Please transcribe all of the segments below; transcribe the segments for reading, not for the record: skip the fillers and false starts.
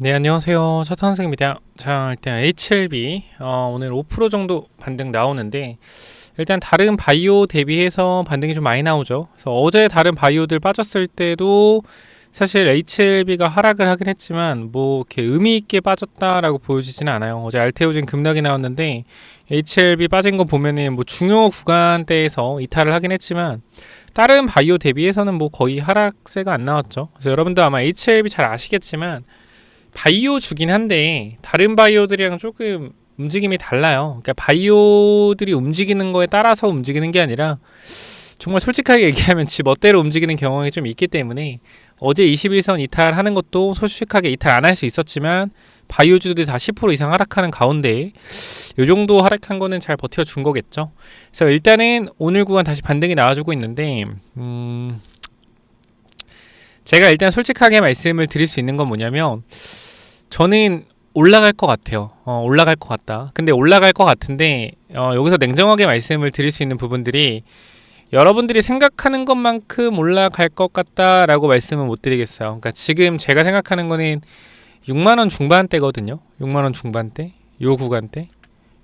네, 안녕하세요. 차탄생입니다. 자, 일단 HLB 오늘 5% 정도 반등 나오는데, 일단 다른 바이오 대비해서 반등이 좀 많이 나오죠. 그래서 어제 다른 바이오들 빠졌을 때도 사실 HLB가 하락을 하긴 했지만 뭐 이렇게 의미 있게 빠졌다라고 보여지지는 않아요. 어제 알테오진 급락이 나왔는데 HLB 빠진 거 보면은 뭐 중요 구간대에서 이탈을 하긴 했지만 다른 바이오 대비해서는 뭐 거의 하락세가 안 나왔죠. 그래서 여러분도 아마 HLB 잘 아시겠지만 바이오주긴 한데 다른 바이오들이랑 조금 움직임이 달라요. 그러니까 바이오들이 움직이는 거에 따라서 움직이는 게 아니라 정말 솔직하게 얘기하면 지 멋대로 움직이는 경향이 좀 있기 때문에 어제 21선 이탈하는 것도 솔직하게 이탈 안 할 수 있었지만 바이오주들이 다 10% 이상 하락하는 가운데 이 정도 하락한 거는 잘 버텨준 거겠죠. 그래서 일단은 오늘 구간 다시 반등이 나와주고 있는데 제가 일단 솔직하게 말씀을 드릴 수 있는 건 뭐냐면 저는 올라갈 것 같아요. 올라갈 것 같다. 근데 올라갈 것 같은데 여기서 냉정하게 말씀을 드릴 수 있는 부분들이 여러분들이 생각하는 것만큼 올라갈 것 같다라고 말씀은 못 드리겠어요. 그러니까 지금 제가 생각하는 거는 6만원 중반대거든요. 6만원 중반대, 요 구간대,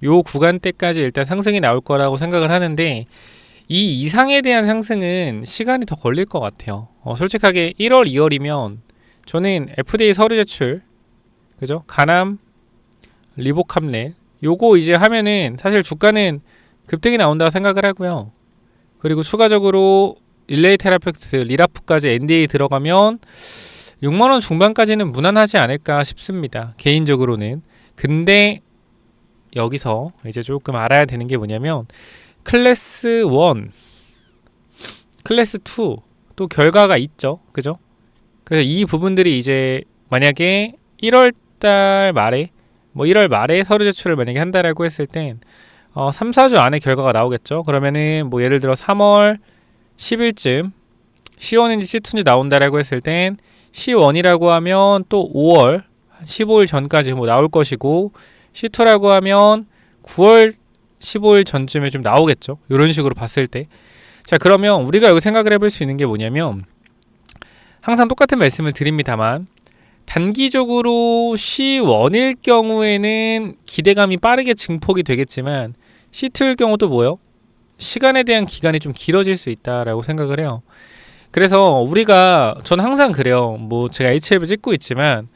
요 구간대까지 일단 상승이 나올 거라고 생각을 하는데 이 이상에 대한 상승은 시간이 더 걸릴 것 같아요. 솔직하게 1월, 2월이면 저는 FDA 서류 제출, 그죠? 가남, 리보캄렐 요거 이제 하면은 사실 주가는 급등이 나온다고 생각을 하고요. 그리고 추가적으로 릴레이 테라펙트, 리라프까지 NDA 들어가면 6만원 중반까지는 무난하지 않을까 싶습니다. 개인적으로는. 근데 여기서 이제 조금 알아야 되는 게 뭐냐면 클래스 1, 클래스 2 또 결과가 있죠. 그죠? 그래서 이 부분들이 이제 만약에 1월달 말에 뭐 1월 말에 서류 제출을 만약에 한다라고 했을 땐 3, 4주 안에 결과가 나오겠죠. 그러면은 뭐 예를 들어 3월 10일쯤 C1인지 C2인지 나온다라고 했을 땐 C1이라고 하면 또 5월 15일 전까지 뭐 나올 것이고 C2라고 하면 9월 15일 전쯤에 좀 나오겠죠. 이런 식으로 봤을 때. 자, 그러면 우리가 여기 생각을 해볼 수 있는 게 뭐냐면 항상 똑같은 말씀을 드립니다만 단기적으로 C1일 경우에는 기대감이 빠르게 증폭이 되겠지만 C2일 경우도 뭐요? 시간에 대한 기간이 좀 길어질 수 있다라고 생각을 해요. 그래서 전 항상 그래요. 뭐 제가 HL을 찍고 있지만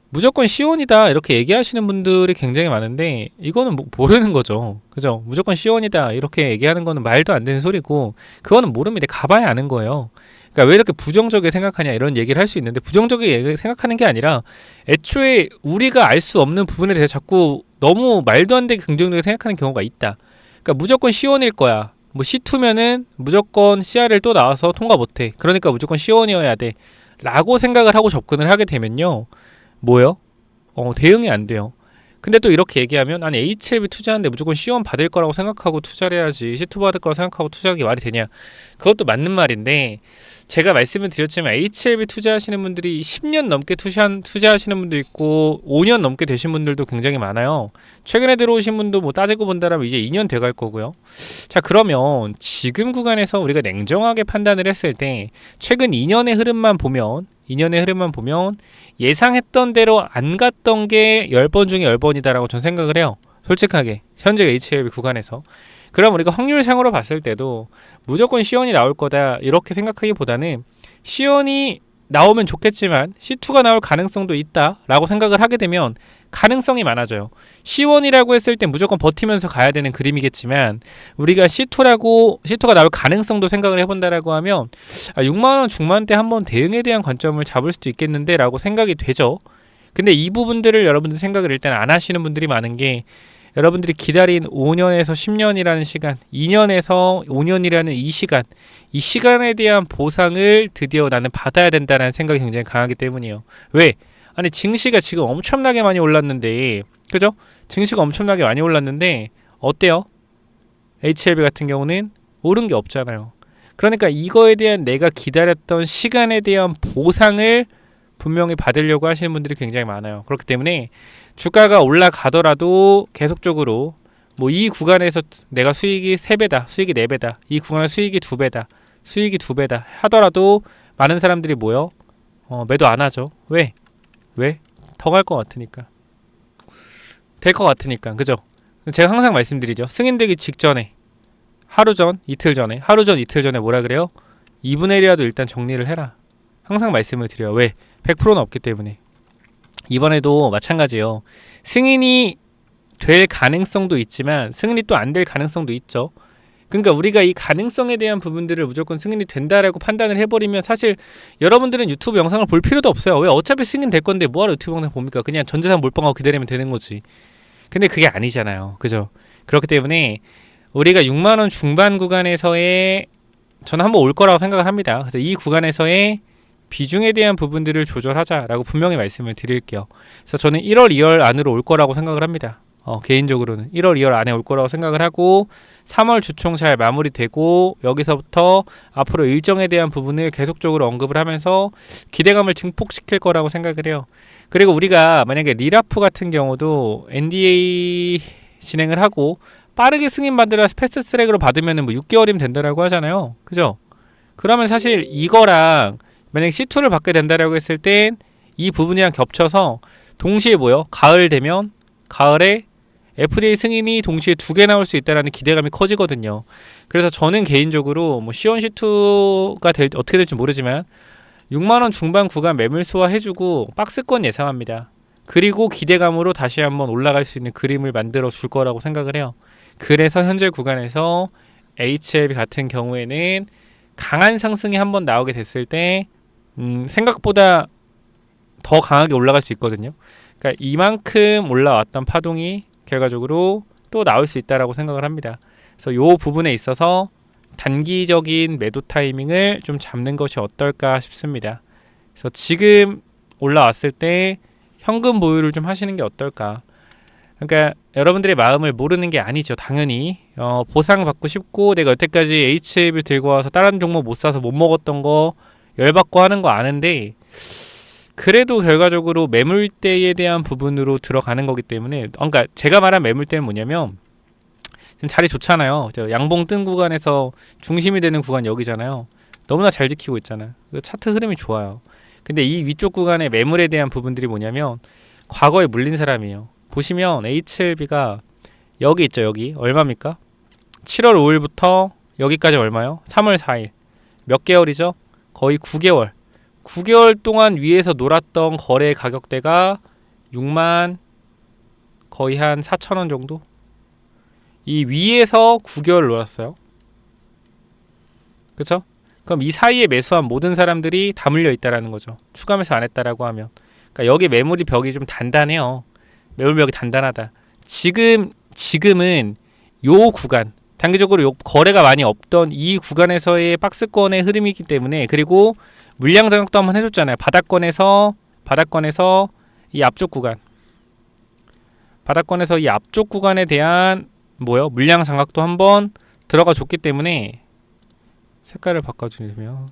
무조건 C1이다 이렇게 얘기하시는 분들이 굉장히 많은데 이거는 뭐 모르는 거죠. 그죠? 무조건 C1이다 이렇게 얘기하는 거는 말도 안 되는 소리고 그거는 모릅니다. 가봐야 아는 거예요. 그러니까 왜 이렇게 부정적이게 생각하냐 이런 얘기를 할 수 있는데 부정적이게 생각하는 게 아니라 애초에 우리가 알 수 없는 부분에 대해서 자꾸 너무 말도 안 되게 긍정적이게 생각하는 경우가 있다. 그러니까 무조건 C1일 거야. 뭐 C2면은 무조건 CRL 또 나와서 통과 못해. 그러니까 무조건 C1이어야 돼. 라고 생각을 하고 접근을 하게 되면요. 뭐요? 대응이 안 돼요. 근데 또 이렇게 얘기하면 아니 HLB 투자하는데 무조건 C1 받을 거라고 생각하고 투자를 해야지 C2 받을 거라고 생각하고 투자하는 게 말이 되냐. 그것도 맞는 말인데 제가 말씀을 드렸지만 HLB 투자하시는 분들이 10년 넘게 투자하시는 분도 있고 5년 넘게 되신 분들도 굉장히 많아요. 최근에 들어오신 분도 뭐 따지고 본다라면 이제 2년 돼갈 거고요. 자, 그러면 지금 구간에서 우리가 냉정하게 판단을 했을 때 최근 2년의 흐름만 보면 예상했던 대로 안 갔던 게 10번 중에 10번이다라고 전 생각을 해요. 솔직하게 현재 HLB 구간에서. 그럼 우리가 확률상으로 봤을 때도 무조건 C1이 나올 거다 이렇게 생각하기보다는 C1이 나오면 좋겠지만 C2가 나올 가능성도 있다라고 생각을 하게 되면 가능성이 많아져요. C1이라고 했을 때 무조건 버티면서 가야 되는 그림이겠지만 우리가 C2가 나올 가능성도 생각을 해본다라고 하면 6만원 중반대 한번 대응에 대한 관점을 잡을 수도 있겠는데 라고 생각이 되죠. 근데 이 부분들을 여러분들 생각을 일단 안 하시는 분들이 많은 게 여러분들이 기다린 5년에서 10년이라는 시간, 2년에서 5년이라는 이 시간에 대한 보상을 드디어 나는 받아야 된다는 생각이 굉장히 강하기 때문이에요. 왜? 아니 증시가 지금 엄청나게 많이 올랐는데 그죠? 증시가 엄청나게 많이 올랐는데 어때요? HLB 같은 경우는 오른 게 없잖아요. 그러니까 이거에 대한 내가 기다렸던 시간에 대한 보상을 분명히 받으려고 하시는 분들이 굉장히 많아요. 그렇기 때문에 주가가 올라가더라도 계속적으로 뭐 이 구간에서 내가 수익이 3배다, 수익이 4배다, 이 구간에 수익이 2배다, 수익이 2배다 하더라도 많은 사람들이 뭐요? 매도 안 하죠. 왜? 더 갈 것 같으니까. 될 것 같으니까. 그죠? 제가 항상 말씀드리죠. 승인되기 직전에 하루 전, 이틀 전에 뭐라 그래요? 2분의 1이라도 일단 정리를 해라. 항상 말씀을 드려요. 왜? 100%는 없기 때문에. 이번에도 마찬가지예요. 승인이 될 가능성도 있지만 승인이 또 안 될 가능성도 있죠. 그러니까 우리가 이 가능성에 대한 부분들을 무조건 승인이 된다라고 판단을 해버리면 사실 여러분들은 유튜브 영상을 볼 필요도 없어요. 왜? 어차피 승인 될 건데 뭐하러 유튜브 영상 봅니까? 그냥 전재산 몰빵하고 기다리면 되는 거지. 근데 그게 아니잖아요. 그죠? 그렇기 때문에 우리가 6만원 중반 구간에서의 저는 한번 올 거라고 생각을 합니다. 그래서 이 구간에서의 비중에 대한 부분들을 조절하자라고 분명히 말씀을 드릴게요. 그래서 저는 1월, 2월 안으로 올 거라고 생각을 합니다. 개인적으로는 1월, 2월 안에 올 거라고 생각을 하고 3월 주총 잘 마무리되고 여기서부터 앞으로 일정에 대한 부분을 계속적으로 언급을 하면서 기대감을 증폭시킬 거라고 생각을 해요. 그리고 우리가 만약에 리라프 같은 경우도 NDA 진행을 하고 빠르게 승인받으라 패스트트랙으로 받으면 뭐 6개월이면 된다라고 하잖아요. 그죠? 그러면 사실 이거랑 만약 C2를 받게 된다라고 했을 땐 이 부분이랑 겹쳐서 동시에 뭐요? 가을 되면 가을에 FDA 승인이 동시에 2개 나올 수 있다라는 기대감이 커지거든요. 그래서 저는 개인적으로 뭐 C1, C2가 어떻게 될지 모르지만 6만원 중반 구간 매물소화 해주고 박스권 예상합니다. 그리고 기대감으로 다시 한번 올라갈 수 있는 그림을 만들어 줄 거라고 생각을 해요. 그래서 현재 구간에서 HLB 같은 경우에는 강한 상승이 한번 나오게 됐을 때 생각보다 더 강하게 올라갈 수 있거든요. 그러니까 이만큼 올라왔던 파동이 결과적으로 또 나올 수 있다라고 생각을 합니다. 그래서 이 부분에 있어서 단기적인 매도 타이밍을 좀 잡는 것이 어떨까 싶습니다. 그래서 지금 올라왔을 때 현금 보유를 좀 하시는 게 어떨까. 그러니까 여러분들의 마음을 모르는 게 아니죠. 당연히 보상받고 싶고 내가 여태까지 HLB 들고 와서 다른 종목 못 사서 못 먹었던 거 열받고 하는 거 아는데 그래도 결과적으로 매물대에 대한 부분으로 들어가는 거기 때문에 그러니까 제가 말한 매물대는 뭐냐면 지금 자리 좋잖아요. 양봉 뜬 구간에서 중심이 되는 구간 여기잖아요. 너무나 잘 지키고 있잖아. 차트 흐름이 좋아요. 근데 이 위쪽 구간의 매물에 대한 부분들이 뭐냐면 과거에 물린 사람이에요. 보시면 HLB가 여기 있죠. 여기 얼마입니까? 7월 5일부터 여기까지 얼마요? 3월 4일 몇 개월이죠? 거의 9개월 9개월 동안 위에서 놀았던 거래 가격대가 6만 거의 한 4천원 정도? 이 위에서 9개월 놀았어요. 그쵸? 그럼 이 사이에 매수한 모든 사람들이 다 물려 있다라는 거죠. 추가 매수 안 했다라고 하면. 그러니까 여기 매물이 벽이 좀 단단해요. 매물벽이 단단하다. 지금은 요 구간 단기적으로 요 거래가 많이 없던 이 구간에서의 박스권의 흐름이기 때문에 그리고 물량 장악도 한번 해줬잖아요. 바닥권에서 이 앞쪽 구간 바닥권에서 이 앞쪽 구간에 대한 물량 장악도 한번 들어가 줬기 때문에 색깔을 바꿔주면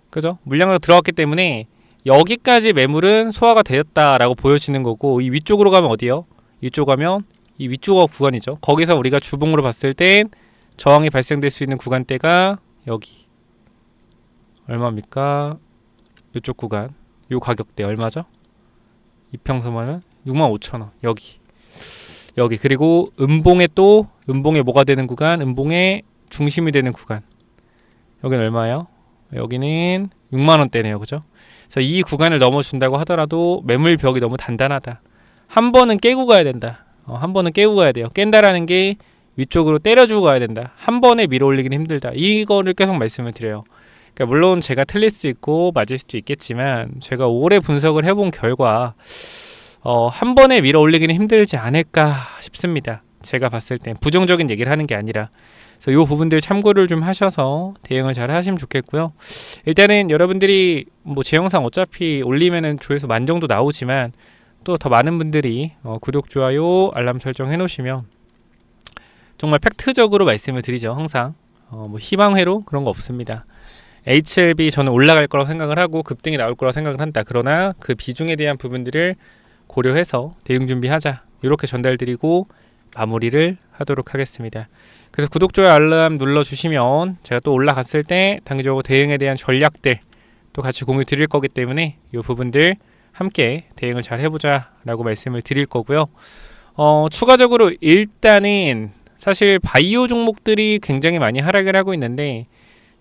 그죠? 물량이 들어갔기 때문에 여기까지 매물은 소화가 되었다라고 보여지는 거고 이 위쪽으로 가면 어디요? 이쪽 가면 이 위쪽 구간이죠. 거기서 우리가 주봉으로 봤을 땐 저항이 발생될 수 있는 구간대가 여기 얼마입니까? 이쪽 구간 요 가격대 얼마죠? 이평선만은 65,000원 여기 그리고 음봉에 뭐가 되는 구간 음봉에 중심이 되는 구간 여기는 얼마예요? 여기는 6만원대네요. 그죠? 그래서 이 구간을 넘어준다고 하더라도 매물벽이 너무 단단하다. 한 번은 깨고 가야 된다. 한 번은 깨고 가야 돼요. 깬다라는 게 위쪽으로 때려주고 가야 된다. 한 번에 밀어 올리기는 힘들다. 이거를 계속 말씀을 드려요. 그러니까 물론 제가 틀릴 수 있고 맞을 수도 있겠지만 제가 오래 분석을 해본 결과 한 번에 밀어 올리기는 힘들지 않을까 싶습니다. 제가 봤을 땐 부정적인 얘기를 하는 게 아니라 그래서 이 부분들 참고를 좀 하셔서 대응을 잘 하시면 좋겠고요. 일단은 여러분들이 제 영상 어차피 올리면은 조회수 10,000 정도 나오지만 또 더 많은 분들이 구독, 좋아요, 알람 설정 해놓으시면 정말 팩트적으로 말씀을 드리죠. 항상 희망회로 그런 거 없습니다. HLB 저는 올라갈 거라고 생각을 하고 급등이 나올 거라고 생각을 한다. 그러나 그 비중에 대한 부분들을 고려해서 대응 준비하자. 이렇게 전달드리고 마무리를 하도록 하겠습니다. 그래서 구독, 좋아요, 알람 눌러주시면 제가 또 올라갔을 때 단기적으로 대응에 대한 전략들 또 같이 공유 드릴 거기 때문에 이 부분들 함께 대응을 잘 해보자 라고 말씀을 드릴 거고요. 추가적으로 일단은 사실 바이오 종목들이 굉장히 많이 하락을 하고 있는데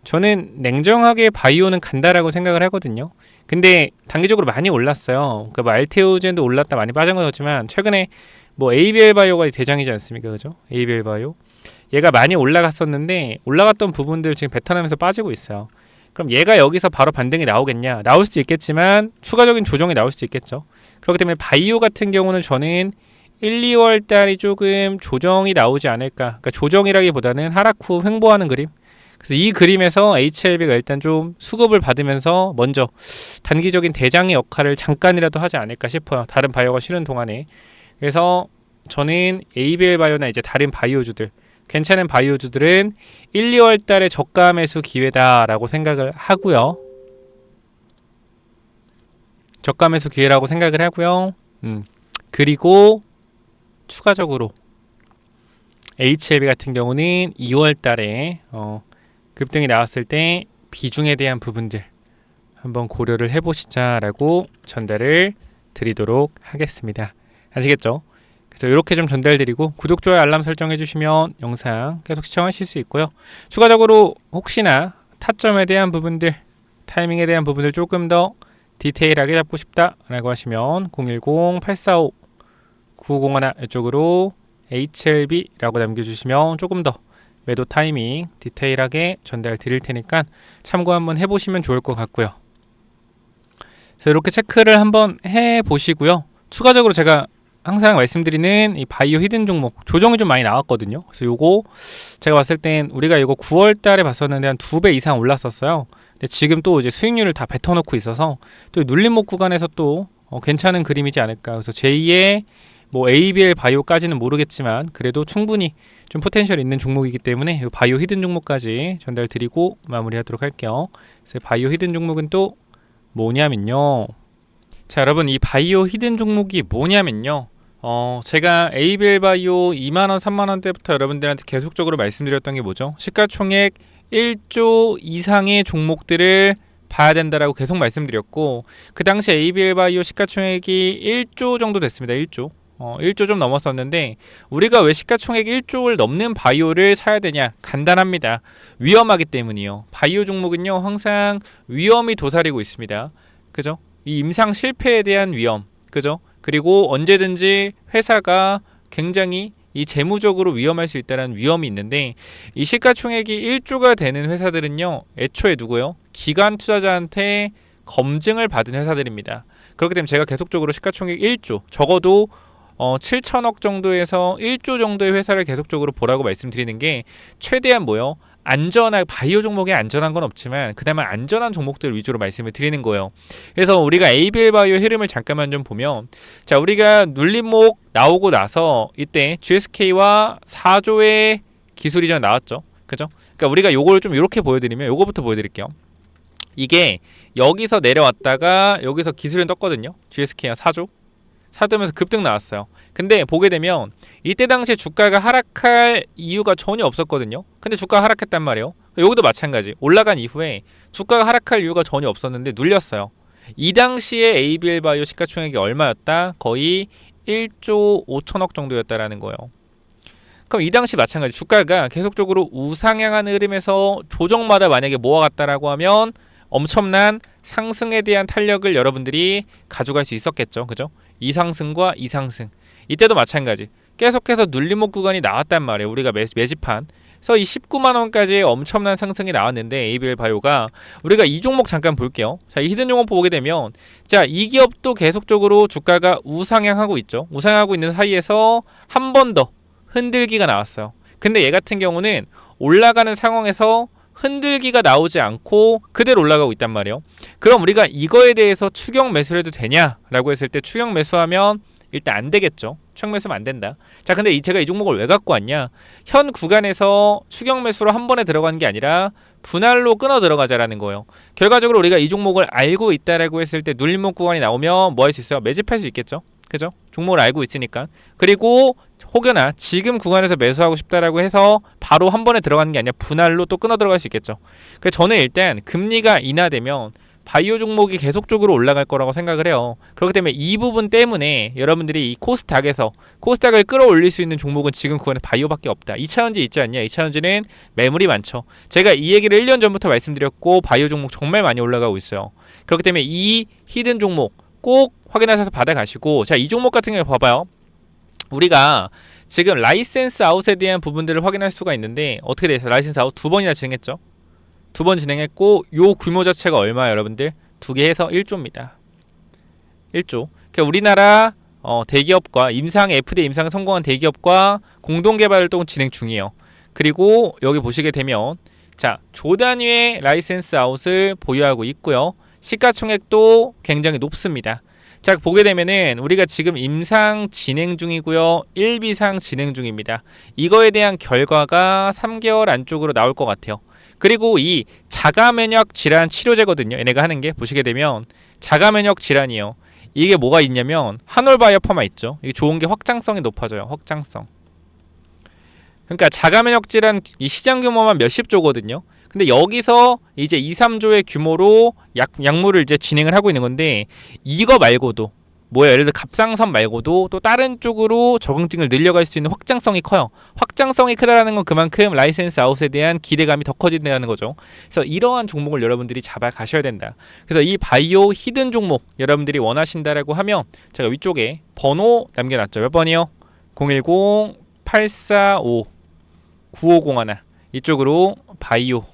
저는 냉정하게 바이오는 간다라고 생각을 하거든요. 근데 단기적으로 많이 올랐어요. 그러니까 뭐 알테오젠도 올랐다 많이 빠진 거였지만 최근에 뭐 ABL 바이오가 대장이지 않습니까? 그죠? ABL 바이오. 얘가 많이 올라갔었는데 올라갔던 부분들 지금 뱉어나면서 빠지고 있어요. 그럼 얘가 여기서 바로 반등이 나오겠냐? 나올 수도 있겠지만 추가적인 조정이 나올 수도 있겠죠. 그렇기 때문에 바이오 같은 경우는 저는 1, 2월 달이 조금 조정이 나오지 않을까. 그러니까 조정이라기보다는 하락 후 횡보하는 그림. 그래서 이 그림에서 HLB가 일단 좀 수급을 받으면서 먼저 단기적인 대장의 역할을 잠깐이라도 하지 않을까 싶어요. 다른 바이오가 쉬는 동안에. 그래서 저는 ABL 바이오나 이제 다른 바이오주들, 괜찮은 바이오주들은 1, 2월 달에 저가 매수 기회다라고 생각을 하고요. 저가 매수 기회라고 생각을 하고요. 그리고 추가적으로 HLB 같은 경우는 2월 달에 급등이 나왔을 때 비중에 대한 부분들 한번 고려를 해보시자라고 전달을 드리도록 하겠습니다. 아시겠죠? 그래서 이렇게 좀 전달드리고 구독, 좋아요, 알람 설정해 주시면 영상 계속 시청하실 수 있고요. 추가적으로 혹시나 타점에 대한 부분들, 타이밍에 대한 부분들 조금 더 디테일하게 잡고 싶다라고 하시면 010-845-9901 이쪽으로 HLB라고 남겨주시면 조금 더 매도 타이밍 디테일하게 전달 드릴 테니까 참고 한번 해보시면 좋을 것 같고요. 그래서 이렇게 체크를 한번 해보시고요. 추가적으로 제가 항상 말씀드리는 이 바이오 히든 종목 조정이 좀 많이 나왔거든요. 그래서 요거 제가 봤을 땐 우리가 이거 9월 달에 봤었는데 한 2배 이상 올랐었어요. 근데 지금 또 이제 수익률을 다 뱉어놓고 있어서 또 눌림목 구간에서 또 괜찮은 그림이지 않을까. 그래서 제2의 뭐 ABL 바이오까지는 모르겠지만 그래도 충분히 좀 포텐셜 있는 종목이기 때문에 바이오 히든 종목까지 전달드리고 마무리하도록 할게요. 그래서 바이오 히든 종목은 또 뭐냐면요. 자, 여러분, 이 바이오 히든 종목이 뭐냐면요. 제가 ABL 바이오 2만원, 3만원 때부터 여러분들한테 계속적으로 말씀드렸던 게 뭐죠? 시가총액 1조 이상의 종목들을 봐야 된다라고 계속 말씀드렸고, 그 당시 ABL 바이오 시가총액이 1조 정도 됐습니다. 1조. 1조 좀 넘었었는데 우리가 왜 시가총액 1조를 넘는 바이오를 사야 되냐? 간단합니다. 위험하기 때문이요. 바이오 종목은요 항상 위험이 도사리고 있습니다. 그죠? 이 임상 실패에 대한 위험, 그죠? 그리고 언제든지 회사가 굉장히 이 재무적으로 위험할 수 있다는 위험이 있는데 이 시가총액이 1조가 되는 회사들은요 애초에 누구요? 기관 투자자한테 검증을 받은 회사들입니다. 그렇기 때문에 제가 계속적으로 시가총액 1조 적어도 7천억 정도에서 1조 정도의 회사를 계속적으로 보라고 말씀드리는 게 최대한 뭐요? 안전한 바이오 종목에 안전한 건 없지만 그나마 안전한 종목들 위주로 말씀을 드리는 거예요. 그래서 우리가 ABL 바이오 흐름을 잠깐만 좀 보면 자 우리가 눌림목 나오고 나서 이때 GSK와 4조의 기술 이전 나왔죠. 그죠? 그러니까 우리가 요걸 좀 이렇게 보여드리면 요거부터 보여드릴게요. 이게 여기서 내려왔다가 여기서 기술을 떴거든요. GSK가 4조 사두면서 급등 나왔어요. 근데 보게 되면 이때 당시에 주가가 하락할 이유가 전혀 없었거든요. 근데 주가가 하락했단 말이에요. 여기도 마찬가지. 올라간 이후에 주가가 하락할 이유가 전혀 없었는데 눌렸어요. 이 당시에 ABL 바이오 시가총액이 얼마였다? 거의 1조 5천억 정도였다라는 거예요. 그럼 이 당시 마찬가지. 주가가 계속적으로 우상향하는 흐름에서 조정마다 만약에 모아갔다라고 하면 엄청난 상승에 대한 탄력을 여러분들이 가져갈 수 있었겠죠. 그죠? 이상승과 이상승. 이때도 마찬가지. 계속해서 눌림목 구간이 나왔단 말이에요. 우리가 매집한. 그래서 이 19만원까지의 엄청난 상승이 나왔는데 ABL 바이오가 우리가 이 종목 잠깐 볼게요. 자, 이 히든 종목 보게 되면 자, 이 기업도 계속적으로 주가가 우상향하고 있죠. 우상향하고 있는 사이에서 한 번 더 흔들기가 나왔어요. 근데 얘 같은 경우는 올라가는 상황에서 흔들기가 나오지 않고 그대로 올라가고 있단 말이에요. 그럼 우리가 이거에 대해서 추격 매수를 해도 되냐라고 했을 때 추격 매수하면 일단 안 되겠죠. 추격 매수하면 안 된다. 자, 근데 제가 이 종목을 왜 갖고 왔냐? 현 구간에서 추격 매수로 한 번에 들어가는 게 아니라 분할로 끊어 들어가자라는 거예요. 결과적으로 우리가 이 종목을 알고 있다라고 했을 때 눌림목 구간이 나오면 뭐 할 수 있어요? 매집할 수 있겠죠. 그죠? 종목을 알고 있으니까. 그리고 혹여나 지금 구간에서 매수하고 싶다라고 해서 바로 한 번에 들어가는 게 아니라 분할로 또 끊어 들어갈 수 있겠죠. 그래서 저는 일단 금리가 인하되면 바이오 종목이 계속적으로 올라갈 거라고 생각을 해요. 그렇기 때문에 이 부분 때문에 여러분들이 이 코스닥을 끌어올릴 수 있는 종목은 지금 그거는 바이오밖에 없다. 2차전지 있지 않냐? 2차전지는 매물이 많죠. 제가 이 얘기를 1년 전부터 말씀드렸고 바이오 종목 정말 많이 올라가고 있어요. 그렇기 때문에 이 히든 종목 꼭 확인하셔서 받아가시고, 자, 이 종목 같은 경우에 봐봐요. 우리가 지금 라이센스 아웃에 대한 부분들을 확인할 수가 있는데 어떻게 돼서 라이센스 아웃 2번이나 진행했죠. 2번 진행했고 요 규모 자체가 얼마예요, 여러분들? 2개 해서 1조입니다. 1조. 그러니까 우리나라 대기업과 FDA 임상 성공한 대기업과 공동 개발 활동 진행 중이에요. 그리고 여기 보시게 되면 자, 조 단위의 라이센스 아웃을 보유하고 있고요. 시가총액도 굉장히 높습니다. 자, 보게 되면은 우리가 지금 임상 진행 중이고요. 1비상 진행 중입니다. 이거에 대한 결과가 3개월 안쪽으로 나올 것 같아요. 그리고 이 자가면역 질환 치료제거든요. 얘네가 하는 게 보시게 되면 자가면역 질환이요. 이게 뭐가 있냐면 한올바이오파마 있죠. 이게 좋은 게 확장성이 높아져요. 확장성. 그러니까 자가면역 질환 이 시장 규모만 몇십 조거든요. 근데 여기서 이제 2, 3조의 규모로 약물을 이제 진행을 하고 있는 건데 이거 말고도 예를 들어 갑상선 말고도 또 다른 쪽으로 적응증을 늘려갈 수 있는 확장성이 커요. 확장성이 크다라는 건 그만큼 라이센스 아웃에 대한 기대감이 더 커진다는 거죠. 그래서 이러한 종목을 여러분들이 잡아 가셔야 된다. 그래서 이 바이오 히든 종목 여러분들이 원하신다라고 하면 제가 위쪽에 번호 남겨놨죠. 몇 번이요? 010-845-9501 이쪽으로 바이오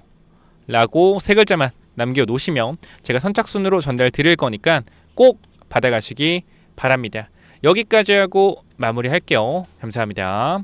라고 세 글자만 남겨놓으시면 제가 선착순으로 전달 드릴 거니까 꼭 받아가시기 바랍니다. 여기까지 하고 마무리할게요. 감사합니다.